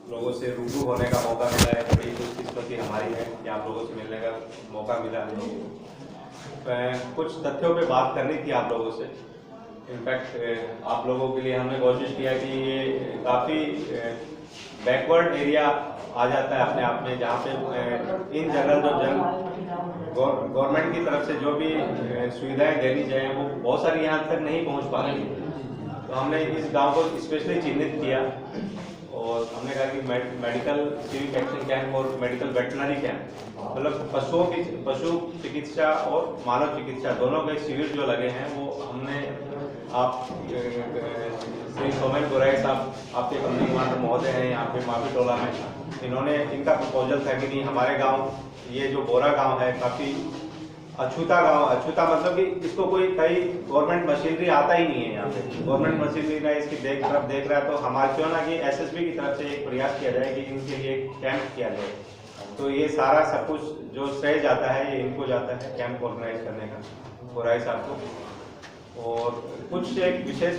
लोगों से रूबरू होने का मौका मिला है, बड़ी खुशकिस्मती हमारी है कि आप लोगों से मिलने का मौका मिला है। कुछ तथ्यों पे बात करनी थी आप लोगों से। इनफैक्ट आप लोगों के लिए हमने कोशिश किया कि ये काफ़ी बैकवर्ड एरिया आ जाता है अपने आप में, जहाँ पे इन जनरल जो गवर्नमेंट की तरफ से जो भी सुविधाएं देनी चाहिए वो बहुत सारी यहाँ तक नहीं पहुँच पा रही है। तो हमने इस गांव को स्पेशली चिन्हित किया और हमने कहा कि मेडिकल सिविक एक्शन कैंप और मेडिकल वेटनरी कैंप, मतलब पशु चिकित्सा और मानव चिकित्सा दोनों के शिविर जो लगे हैं वो हमने आप श्री सोमेन गोराई साहब, आपके कंपनी कमांडर महोदय हैं यहाँ पे माफी टोला में, इन्होंने इनका प्रपोजल था कि नहीं हमारे गांव, ये जो बोरा गांव है काफ़ी अछूता गांव, अछूता मतलब कि इसको कोई कई गवर्नमेंट मशीनरी आता ही नहीं है यहाँ पे, गवर्नमेंट मशीनरी का इसकी देख रहा है। तो हमारे क्यों ना कि एसएसबी की तरफ से एक प्रयास किया जाए कि इनके लिए कैंप किया जाए। तो ये सारा सब कुछ जो श्रेय जाता है ये इनको जाता है कैंप ऑर्गेनाइज करने का, गोराई साहब को। और कुछ एक विशेष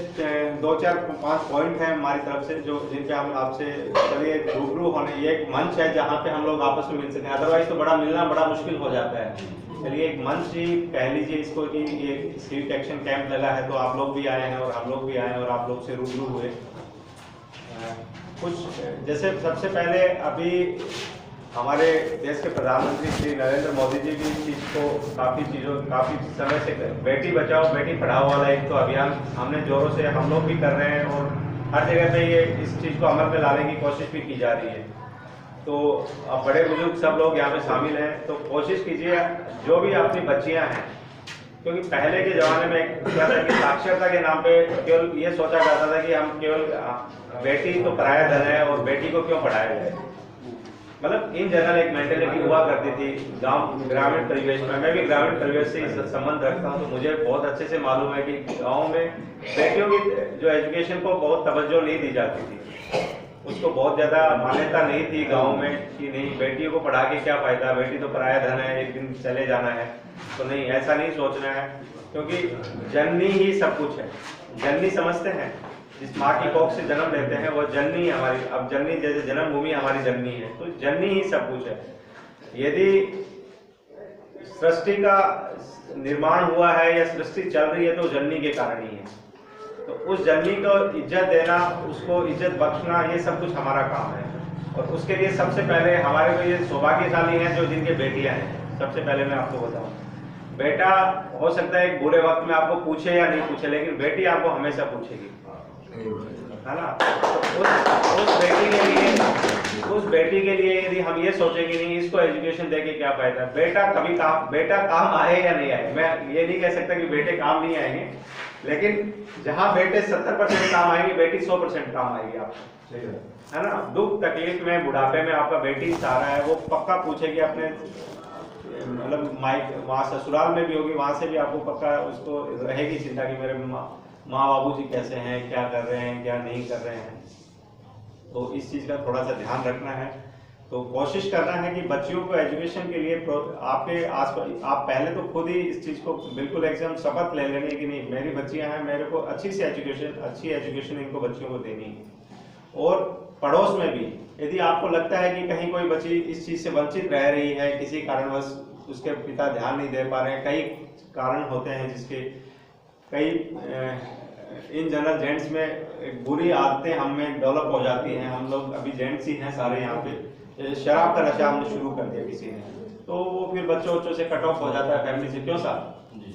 2-4-5 पॉइंट हैं हमारी तरफ से जो जिन पे हम आपसे चलिए रूबरू होने, ये एक मंच है जहाँ पे हम लोग आपस में मिल सकें, अदरवाइज तो बड़ा मिलना बड़ा मुश्किल हो जाता है। चलिए एक मंच ही कह लीजिए इसको कि ये सिविक एक्शन कैंप लगा है तो आप लोग भी आए हैं और हम लोग भी आए हैं और आप लोग से रूबरू हुए। कुछ जैसे सबसे पहले अभी हमारे देश के प्रधानमंत्री श्री नरेंद्र मोदी जी भी इस चीज़ को काफ़ी समय से बेटी बचाओ बेटी पढ़ाओ वाला एक तो अभियान हमने जोरों से हम लोग भी कर रहे हैं और हर जगह पे ये इस चीज़ को अमल में लाने की कोशिश भी की जा रही है। तो अब बड़े बुजुर्ग सब लोग यहाँ पे शामिल हैं, तो कोशिश कीजिए जो भी अपनी बच्चियाँ हैं, क्योंकि पहले के ज़माने में क्या था कि साक्षरता के नाम पे केवल ये सोचा जाता था कि हम केवल बेटी तो पराया धन है और बेटी को क्यों पढ़ाया जाए, मतलब इन जनरल एक मेंटेलिटी हुआ करती थी गांव ग्रामीण परिवेश में। मैं भी ग्रामीण परिवेश से संबंध रखता हूं, तो मुझे बहुत अच्छे से मालूम है कि गांव में बेटियों की जो एजुकेशन को बहुत तवज्जो नहीं दी जाती थी, उसको बहुत ज़्यादा मान्यता नहीं थी गांव में कि नहीं बेटियों को पढ़ा के क्या फ़ायदा, बेटी तो पराया धन है, एक दिन चले जाना है। तो नहीं, ऐसा नहीं सोचना है, क्योंकि जननी ही सब कुछ है। जननी समझते हैं, जिस माँ की कोख से जन्म लेते हैं वो जननी हमारी, अब जननी जैसे जन्मभूमि हमारी जननी है, तो जननी ही सब कुछ है। यदि सृष्टि का निर्माण हुआ है या सृष्टि चल रही है तो जननी के कारण ही है। तो उस जननी को इज्जत देना, उसको इज्जत बख्शना, ये सब कुछ हमारा काम है। और उसके लिए सबसे पहले हमारे को ये सौभाग्यशाली हैं जो जिनके बेटियां हैं। सबसे पहले मैं आपको बताऊं, बेटा हो सकता है एक बुरे वक्त में आपको पूछे या नहीं पूछे, लेकिन बेटी आपको हमेशा पूछेगी, है ना। तो उस बेटी के लिए यदि हम ये सोचेंगे नहीं इसको एजुकेशन देके क्या फायदा, बेटा काम आए या नहीं आए, मैं ये नहीं कह सकता कि बेटे काम नहीं आएंगे, लेकिन जहां बेटे 70% काम आएंगे, बेटी 100% काम आएगी आपको, है ना। दुख तकलीफ में बुढ़ापे में आपका बेटी सहारा है, वो पक्का पूछेगी अपने, मतलब वहाँ ससुराल में भी होगी, वहां से भी आपको पक्का उसको रहेगी चिंता कि मेरे माँ बाबूजी कैसे हैं, क्या कर रहे हैं, क्या नहीं कर रहे हैं। तो इस चीज़ का थोड़ा सा ध्यान रखना है। तो कोशिश करना है कि बच्चियों को एजुकेशन के लिए आपके आसपास आप पहले तो खुद ही इस चीज़ को बिल्कुल एकदम शपथ ले लेनी है कि नहीं मेरी बच्चियां हैं, मेरे को अच्छी एजुकेशन इनको बच्चियों को देनी है। और पड़ोस में भी यदि आपको लगता है कि कहीं कोई बच्ची इस चीज़ से वंचित रह रही है, किसी कारणवश उसके पिता ध्यान नहीं दे पा रहे हैं, कई कारण होते हैं जिसके कई इन जनरल जेंट्स में एक बुरी आदतें हम में डेवलप हो जाती हैं। हम लोग अभी जेंट्स ही हैं सारे यहाँ पे, शराब का नशा हमने शुरू कर दिया किसी ने, तो वो फिर बच्चों से कट ऑफ हो जाता है फैमिली से। क्यों साहब?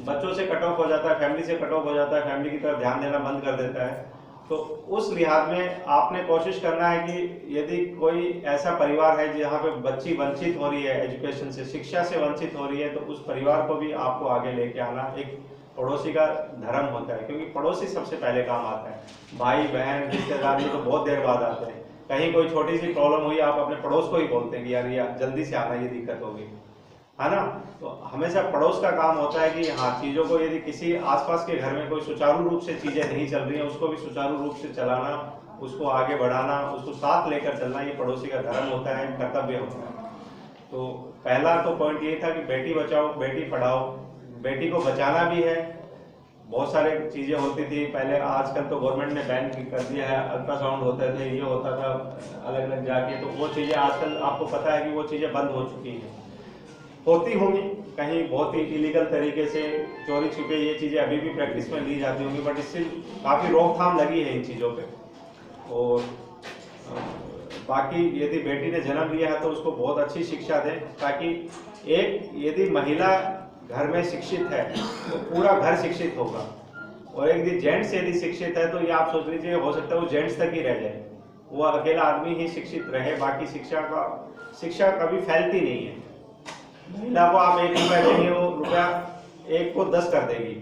बच्चों से कट ऑफ हो जाता है, फैमिली से कट ऑफ हो जाता है, फैमिली की तरफ ध्यान देना बंद कर देता है। तो उस लिहाज में आपने कोशिश करना है कि यदि कोई ऐसा परिवार है जहाँ पे बच्ची वंचित हो रही है एजुकेशन से, शिक्षा से वंचित हो रही है, तो उस परिवार को भी आपको आगे लेके आना एक पड़ोसी का धर्म होता है, क्योंकि पड़ोसी सबसे पहले काम आता है। भाई बहन रिश्तेदार तो बहुत देर बाद आते हैं। कहीं कोई छोटी सी प्रॉब्लम हुई आप अपने पड़ोस को ही बोलते हैं कि यार ये जल्दी से आना, ये दिक्कत होगी, है ना। तो हमेशा पड़ोस का काम होता है कि हाँ चीज़ों को यदि किसी आसपास के घर में कोई सुचारू रूप से चीज़ें नहीं चल रही हैं, उसको भी सुचारू रूप से चलाना, उसको आगे बढ़ाना, उसको साथ लेकर चलना, ये पड़ोसी का धर्म होता है, कर्तव्य होता है। तो पहला तो पॉइंट ये था कि बेटी बचाओ बेटी पढ़ाओ, बेटी को बचाना भी है, बहुत सारे चीजें होती थी पहले, आजकल तो गवर्नमेंट ने बैन कर दिया है, अल्ट्रासाउंड होते थे, ये होता था अलग अलग जाके, तो वो चीजें आजकल आपको पता है कि वो चीजें बंद हो चुकी हैं। होती होंगी कहीं बहुत ही इलीगल तरीके से, चोरी छुपे ये चीजें अभी भी प्रैक्टिस में ली जाती होंगी, बट स्टिल काफी रोकथाम लगी है इन चीजों पे। और बाकी यदि बेटी ने जन्म लिया है तो उसको बहुत अच्छी शिक्षा दें, ताकि एक यदि महिला घर में शिक्षित है तो पूरा घर शिक्षित होगा, और एक यदि जेंट्स यदि शिक्षित है तो ये आप सोच लीजिए हो सकता है वो जेंट्स तक ही रह जाए, वो अकेला आदमी ही शिक्षित रहे, बाकी शिक्षा कभी फैलती नहीं है। महिला को आप 1 रुपया देंगे वो रुपया 1 को 10 कर देगी।